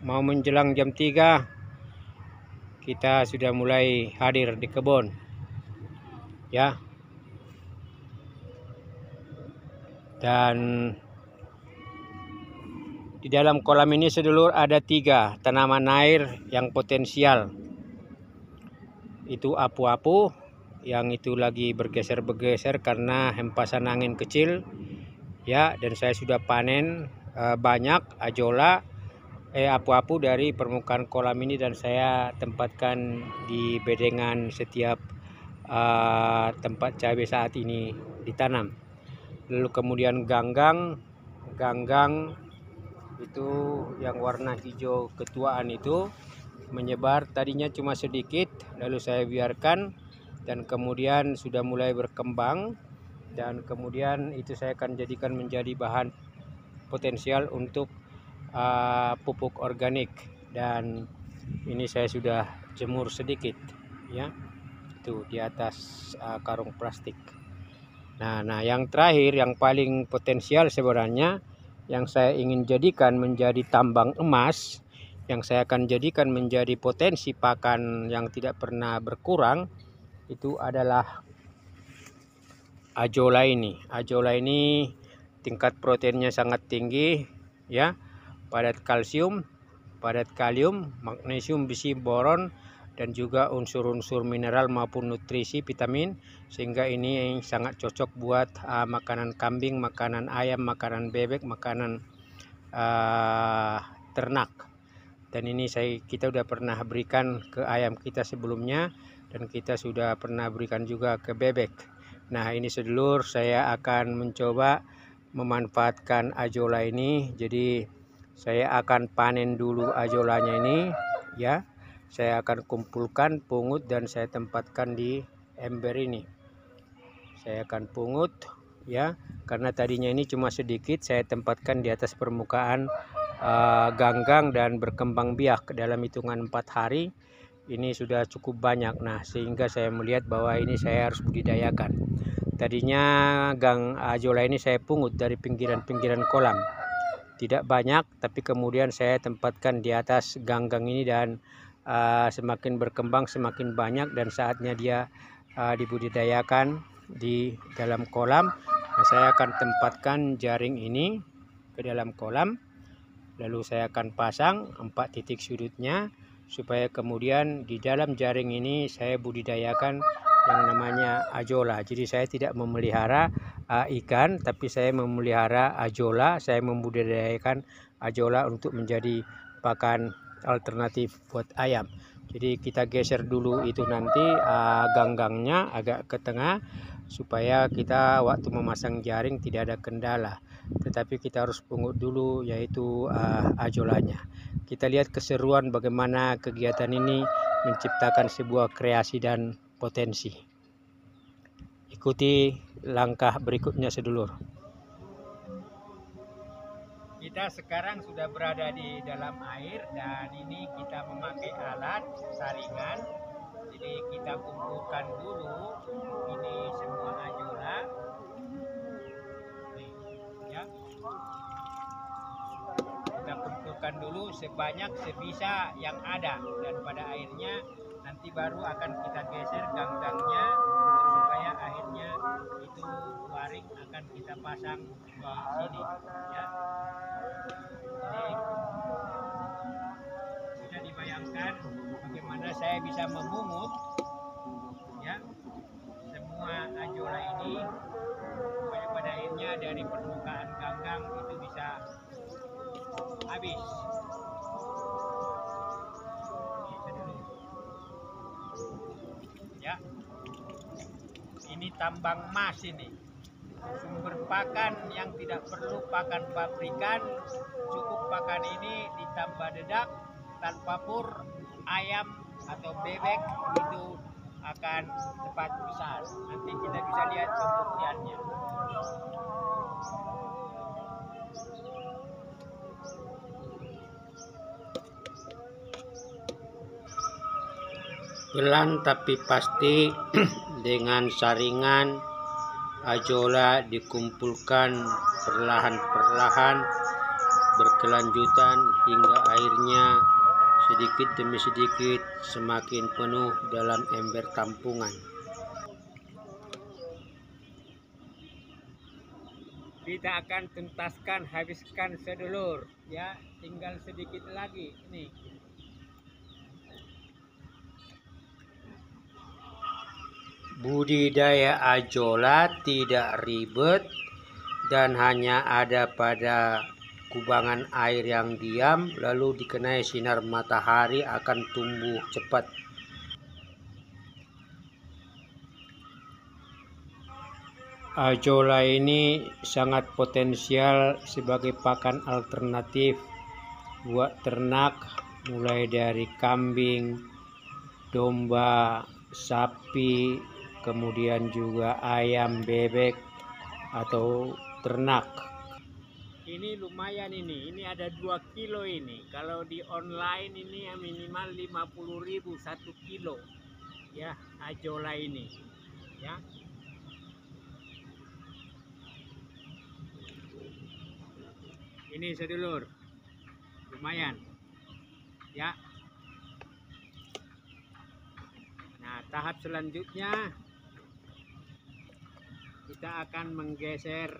mau menjelang jam 3 kita sudah mulai hadir di kebun ya. Dan di dalam kolam ini sedulur ada 3 tanaman air yang potensial. Itu apu-apu yang itu lagi bergeser-bergeser karena hempasan angin kecil ya, dan saya sudah panen banyak ajola apu-apu dari permukaan kolam ini dan saya tempatkan di bedengan setiap tempat cabai saat ini ditanam. Lalu kemudian ganggang itu yang warna hijau ketuaan itu menyebar, tadinya cuma sedikit lalu saya biarkan dan kemudian sudah mulai berkembang, dan kemudian itu saya akan jadikan menjadi bahan potensial untuk pupuk organik. Dan ini saya sudah jemur sedikit ya, itu di atas karung plastik. Nah yang terakhir yang paling potensial sebenarnya yang saya ingin jadikan menjadi tambang emas, yang saya akan jadikan menjadi potensi pakan yang tidak pernah berkurang, itu adalah ajola ini. Ajola ini tingkat proteinnya sangat tinggi ya, padat kalsium, padat kalium, magnesium, besi, boron, dan juga unsur-unsur mineral maupun nutrisi vitamin, sehingga ini sangat cocok buat makanan kambing, makanan ayam, makanan bebek, makanan ternak. Dan ini kita sudah pernah berikan ke ayam kita sebelumnya, dan kita sudah pernah berikan juga ke bebek. Nah ini sedulur, saya akan mencoba memanfaatkan ajola ini. Jadi saya akan panen dulu ajolanya ini ya. Saya akan kumpulkan, pungut, dan saya tempatkan di ember ini. Saya akan pungut ya, karena tadinya ini cuma sedikit, saya tempatkan di atas permukaan ganggang dan berkembang biak. Dalam hitungan 4 hari ini sudah cukup banyak. Nah sehingga saya melihat bahwa ini saya harus budidayakan. Tadinya ajola ini saya pungut dari pinggiran-pinggiran kolam, tidak banyak, tapi kemudian saya tempatkan di atas ganggang ini dan semakin berkembang semakin banyak, dan saatnya dia dibudidayakan di dalam kolam. Nah, saya akan tempatkan jaring ini ke dalam kolam, lalu saya akan pasang 4 titik sudutnya supaya kemudian di dalam jaring ini saya budidayakan yang namanya ajola. Jadi saya tidak memelihara ikan, tapi saya memelihara ajola. Saya membudidayakan ajola untuk menjadi pakan alternatif buat ayam. Jadi kita geser dulu itu nanti ganggangnya agak ke tengah supaya kita waktu memasang jaring tidak ada kendala. Tetapi kita harus pungut dulu yaitu ajolanya. Kita lihat keseruan bagaimana kegiatan ini menciptakan sebuah kreasi dan potensi. Ikuti langkah berikutnya sedulur. Kita sekarang sudah berada di dalam air dan ini kita memakai alat saringan. Jadi kita kumpulkan dulu ini semua ajola ya. Kita kumpulkan dulu sebanyak sebisa yang ada, dan pada akhirnya nanti baru akan kita geser ganggangnya supaya akhirnya itu waring akan kita pasang di sini ya. Jadi sudah dibayangkan bagaimana saya bisa memungut ya semua ajola ini supaya pada akhirnya dari permukaan ganggang itu bisa habis. Ya, ini tambang emas ini, sumber pakan yang tidak perlu pakan pabrikan, cukup pakan ini ditambah dedak tanpa pur, ayam atau bebek itu akan cepat besar. Nanti kita bisa lihat pembuktiannya. Pelan tapi pasti dengan saringan ajola dikumpulkan perlahan-perlahan berkelanjutan hingga airnya sedikit demi sedikit semakin penuh dalam ember tampungan. Kita akan tuntaskan, habiskan sedulur, ya, tinggal sedikit lagi nih. Budidaya ajolla tidak ribet dan hanya ada pada kubangan air yang diam, lalu dikenai sinar matahari akan tumbuh cepat. Ajolla ini sangat potensial sebagai pakan alternatif buat ternak, mulai dari kambing, domba, sapi, kemudian juga ayam, bebek, atau ternak. Ini lumayan ini ada 2 kilo ini. Kalau di online ini ya minimal 50.000 1 kilo. Ya, ajolla ini. Ya. Ini sedulur. Lumayan. Ya. Nah, tahap selanjutnya kita akan menggeser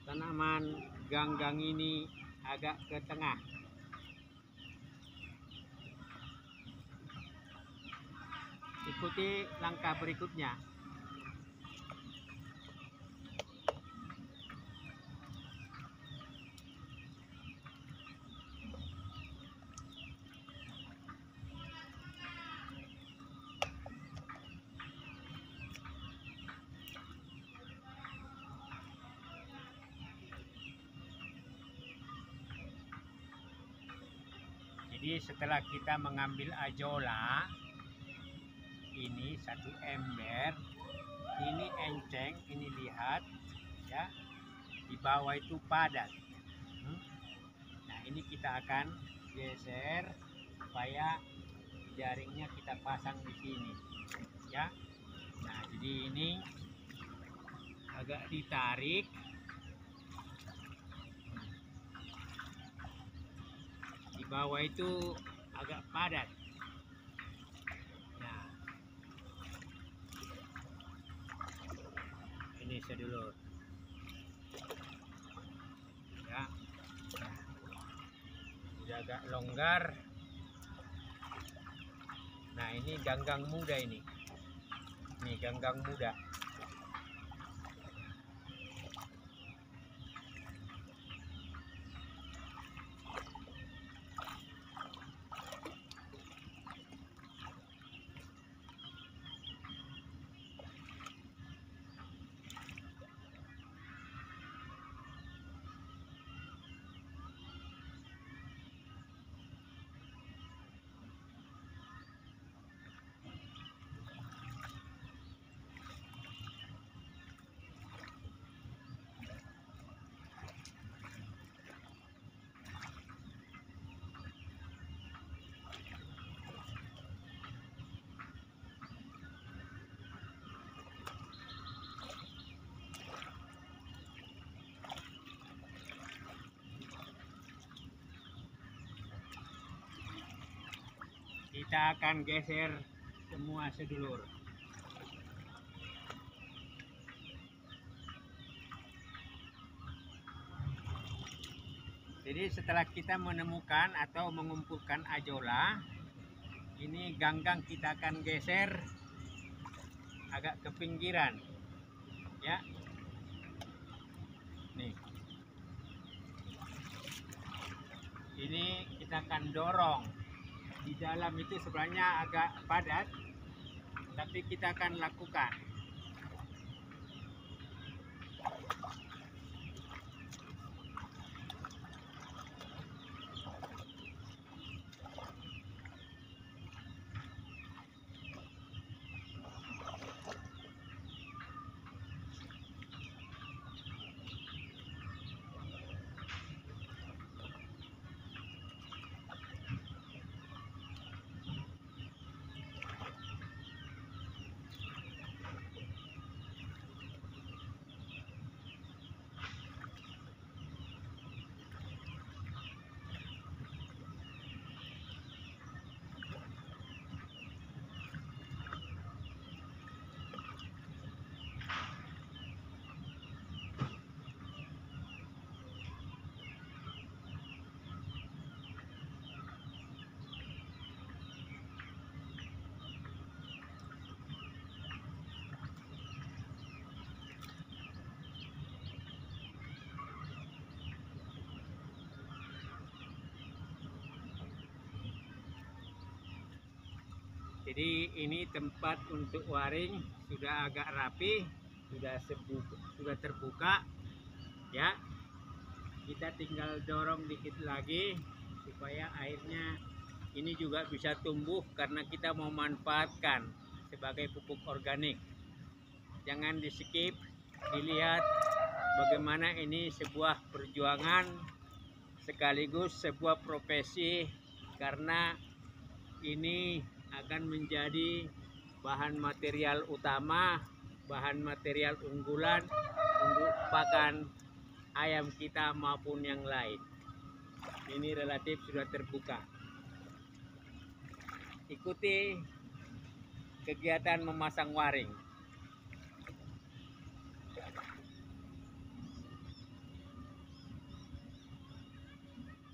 tanaman ganggang ini agak ke tengah. Ikuti langkah berikutnya. Jadi setelah kita mengambil ajolla ini 1 ember, ini enceng, ini lihat ya, di bawah itu padat. Nah, ini kita akan geser supaya jaringnya kita pasang di sini ya. Nah, jadi ini agak ditarik. Di bawah itu agak padat. Nah, ini sedulur. Ya. Nah, udah agak longgar. Nah, ini ganggang muda ini. Nih ganggang muda. Kita akan geser semua sedulur. Jadi setelah kita menemukan atau mengumpulkan ajolla, ini ganggang kita akan geser agak ke pinggiran. Ya. Nih. Ini kita akan dorong. Di dalam itu sebenarnya agak padat, tapi kita akan lakukan. Jadi ini tempat untuk waring sudah agak rapi, sudah terbuka ya. Kita tinggal dorong dikit lagi supaya airnya ini juga bisa tumbuh karena kita mau manfaatkan sebagai pupuk organik. Jangan di skip, dilihat bagaimana ini sebuah perjuangan sekaligus sebuah profesi, karena ini akan menjadi bahan material utama, bahan material unggulan untuk pakan ayam kita maupun yang lain. Ini relatif sudah terbuka. Ikuti kegiatan memasang waring.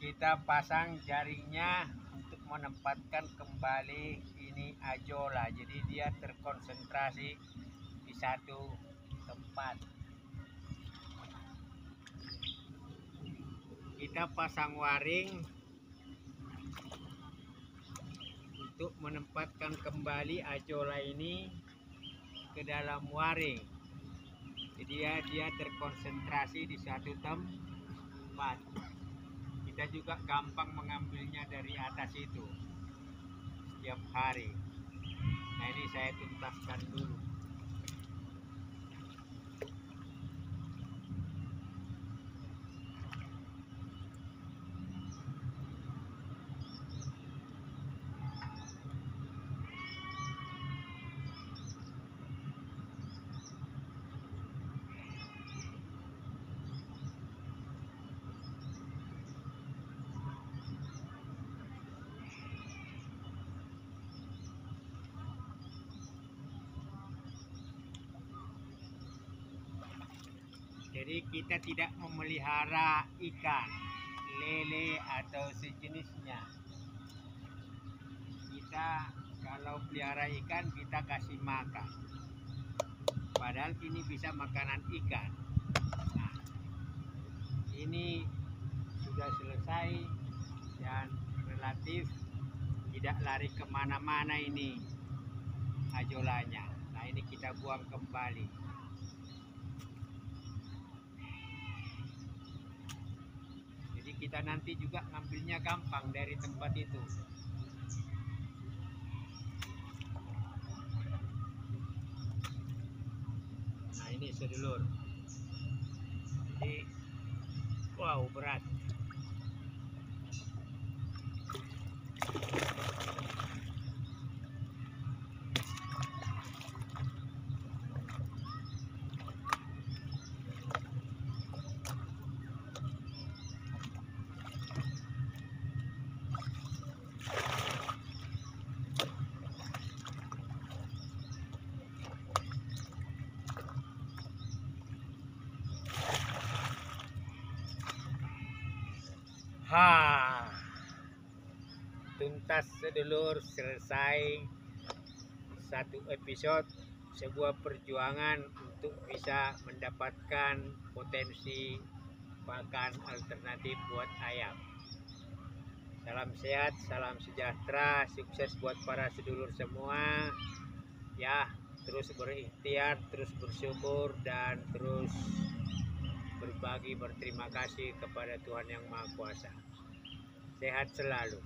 Kita pasang jaringnya untuk menempatkan kembali ini ajola, jadi dia terkonsentrasi di satu tempat. Kita pasang waring untuk menempatkan kembali ajola ini ke dalam waring, jadi dia terkonsentrasi di satu tempat. Kita juga gampang mengambilnya dari atas itu setiap hari. Nah, ini saya tuntaskan dulu. Jadi kita tidak memelihara ikan, lele atau sejenisnya. Kita kalau pelihara ikan kita kasih makan. Padahal ini bisa makanan ikan. Nah, ini sudah selesai dan relatif tidak lari kemana-mana ini ajolanya. Nah, ini kita buang kembali. Kita nanti juga ngambilnya gampang dari tempat itu. Nah, ini sedulur. Jadi, wow, berat. Tuntas sedulur, selesai satu episode sebuah perjuangan untuk bisa mendapatkan potensi pakan alternatif buat ayam. Salam sehat, salam sejahtera, sukses buat para sedulur semua ya. Terus berikhtiar, terus bersyukur, dan terus berbagi, berterima kasih kepada Tuhan Yang Maha Kuasa. Sehat selalu.